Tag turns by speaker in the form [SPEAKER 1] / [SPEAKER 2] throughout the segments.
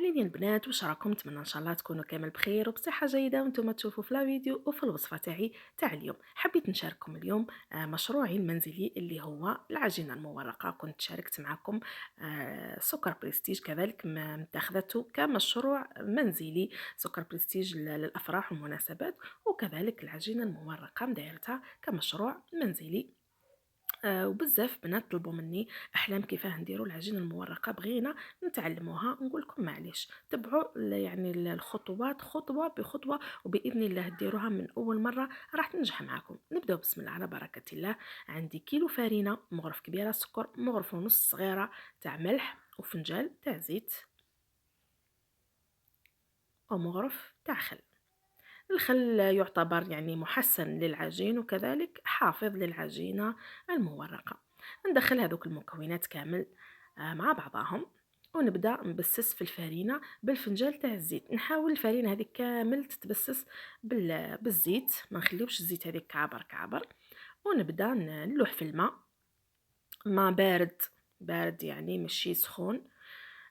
[SPEAKER 1] أهلين يا البنات، واش راكم؟ نتمنى ان شاء الله تكونوا كامل بخير وبصحه جيده وانتم تشوفوا في لا فيديو وفي الوصفه تاع اليوم. حبيت نشارككم اليوم مشروعي المنزلي اللي هو العجينه المورقه. كنت شاركت معكم سكر بريستيج، كذلك متاخذته كمشروع منزلي. سكر بريستيج للافراح والمناسبات، وكذلك العجينه المورقه مدايرتها كمشروع منزلي. وبزاف بنات طلبوا مني احلام كيفاه نديروا العجينه المورقه، بغينا نتعلموها. نقول لكم معليش، تبعوا يعني الخطوات خطوه بخطوه، وباذن الله ديروها من اول مره راح تنجح معكم. نبداو بسم الله على بركه الله. عندي كيلو فرينه، مغرف كبيره سكر، مغرف ونص صغيره تاع ملح، وفنجال تاع زيت، ومغرف تاع خل. الخل يعتبر يعني محسن للعجين وكذلك حافظ للعجينة المورقة. ندخل هذوك المكونات كامل مع بعضهم، ونبدا نبسس في الفرينه بالفنجال تاع الزيت. نحاول الفرينه هذه كامل تتبسس بالزيت، ما نخليوش الزيت هذيك كعبر كعبر. ونبدا نلوح في الماء، ما بارد يعني ماشي سخون،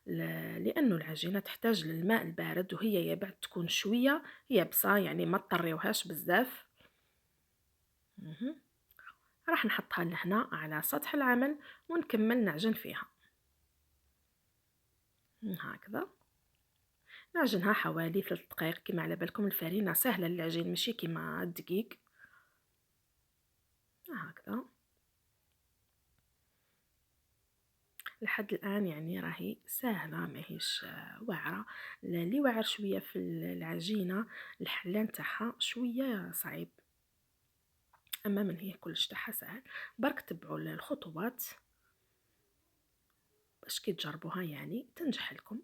[SPEAKER 1] لانه العجينه تحتاج للماء البارد، وهي يا بعد تكون شويه يابسه، يعني ما تطريوهاش بزاف. مهم. راح نحطها لهنا على سطح العمل ونكمل نعجن فيها هكذا. نعجنها حوالي 3 دقائق. كما على بالكم الفرينه سهله للعجين، ماشي كيما الدقيق. هكذا لحد الان يعني راهي سهله، ماهيش واعره. اللي واعر شويه في العجينه الحلان تاعها شويه صعيب، اما من هي كلش تاعها سهل. برك تبعوا الخطوات باش كي تجربوها يعني تنجح لكم.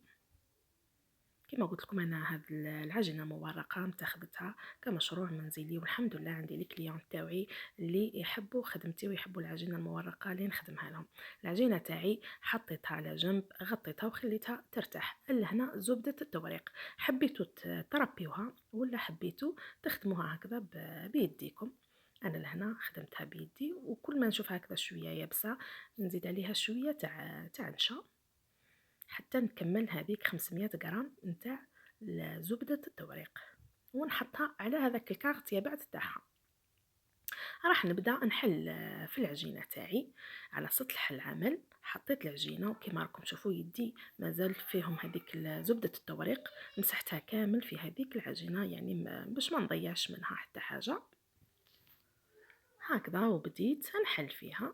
[SPEAKER 1] كما قلت لكم انا هاد العجينه المورقه متاخذتها كمشروع منزلي، والحمد لله عندي لي كليون تاوعي اللي يحبوا خدمتي ويحبوا العجينه المورقه اللي نخدمها لهم. العجينه تاعي حطيتها على جنب، غطيتها وخليتها ترتاح. لهنا زبده التوريق، حبيتوا تربيوها ولا حبيتوا تخدموها هكذا بيديكم. انا لهنا خدمتها بيدي، وكل ما نشوف هكذا شويه يابسه نزيد عليها شويه تاع نشا حتى نكمل هذيك 500 غرام نتاع زبدة التوريق، ونحطها على هذاك الكارت يا بعد تاعها. راح نبدا نحل في العجينه تاعي على سطح العمل. حطيت العجينه وكما راكم تشوفوا يدي مازال فيهم هذيك زبده التوريق، مسحتها كامل في هذيك العجينه يعني باش ما نضيعش منها حتى حاجه. هكذا وبديت نحل فيها.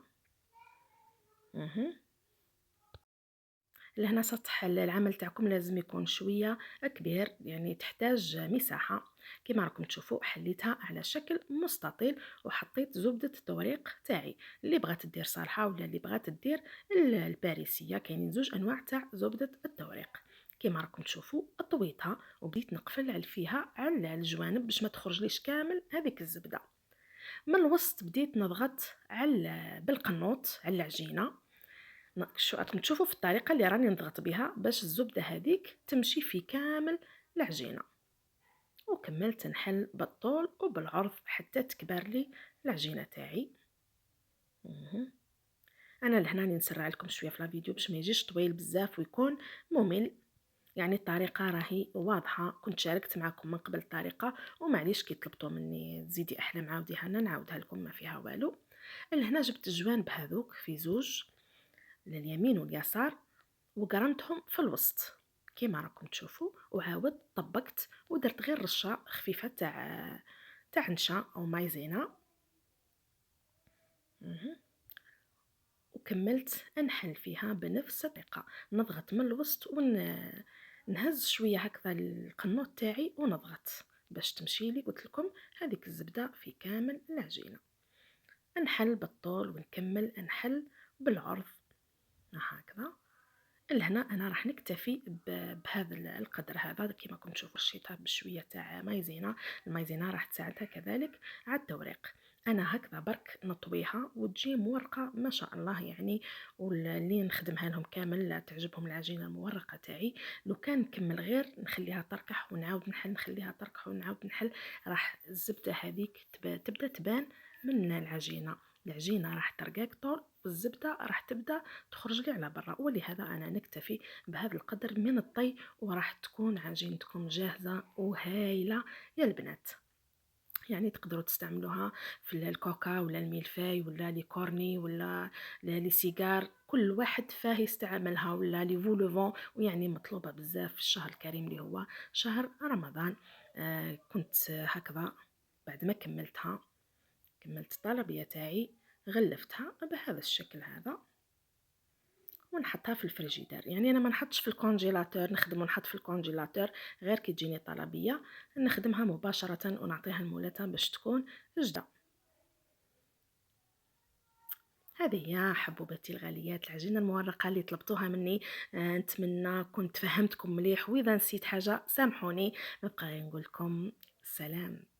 [SPEAKER 1] لهنا سطح العمل تاعكم لازم يكون شويه كبير، يعني تحتاج مساحه. كما راكم تشوفوا حليتها على شكل مستطيل، وحطيت زبده التوريق تاعي. اللي بغات دير صالحه ولا اللي بغات دير الباريسيه، كاينين زوج انواع تاع زبده التوريق. كما راكم تشوفوا طويتها وبديت نقفل فيها على الجوانب باش ما تخرجليش كامل هذيك الزبده. من الوسط بديت نضغط على بالقنوط على العجينه. شو راكم تشوفوا في الطريقه اللي راني نضغط بها باش الزبده هذيك تمشي في كامل العجينه. وكملت نحل بالطول وبالعرض حتى تكبر لي العجينه تاعي. انا لهنا نسرع لكم شويه في الفيديو باش ما يجيش طويل بزاف ويكون ممل. يعني الطريقه راهي واضحه، كنت شاركت معكم من قبل الطريقه، ومعليش كي طلبتوا مني تزيدي احلام عاوديها لنا نعاودها لكم ما فيها والو. لهنا جبت الجوانب هذوك في زوج لليمين واليسار، وقرنتهم في الوسط كيما راكم تشوفوا، وعاود طبقت ودرت غير رشه خفيفه تاع نشا او مايزينا. وكملت انحل فيها بنفس الطريقه، نضغط من الوسط ونهز شويه هكذا القنوط تاعي ونضغط باش تمشي لي قلت لكم هذيك الزبده في كامل العجينه. نحل بالطول ونكمل نحل بالعرض هكذا. لهنا انا راح نكتفي بهذا القدر هذا. كما كنت تشوفوا رشيتها بشويه تاع مايزينا، المايزينا راح تساعدها كذلك على التوريق. انا هكذا برك نطويها وتجي مورقه ما شاء الله يعني. واللي نخدمها لهم كامل تعجبهم العجينه المورقه تاعي. لو كان نكمل غير نخليها تركح ونعاود نحل، نخليها تركح ونعاود نحل، راح الزبده هذيك تبدا تبان من العجينه. العجينه راح ترقاق طول، والزبده راح تبدا تخرج لي على برا. ولهذا انا نكتفي بهذا القدر من الطي، وراح تكون عجينتكم جاهزه وهايله يا البنات. يعني تقدروا تستعملوها في الكوكا ولا الميلفاي ولا لي كورني ولا لي سيجار، كل واحد فاه يستعملها، ولا لي فولوفون. ويعني مطلوبة بزاف في الشهر الكريم اللي هو شهر رمضان. كنت هكذا بعد ما كملت الطلبية تاعي، غلفتها بهذا الشكل هذا ونحطها في الفريجيدير. يعني انا ما نحطش في الكونجيلاتور نخدم ونحط في الكونجيلاتور، غير كي تجيني طلبيه نخدمها مباشره ونعطيها لمولاتها باش تكون جدة. هذه هي حبوبتي الغاليات العجينه المورقه اللي طلبتوها مني. نتمنى كنت فهمتكم مليح، واذا نسيت حاجه سامحوني. نبقى نقول لكم سلام.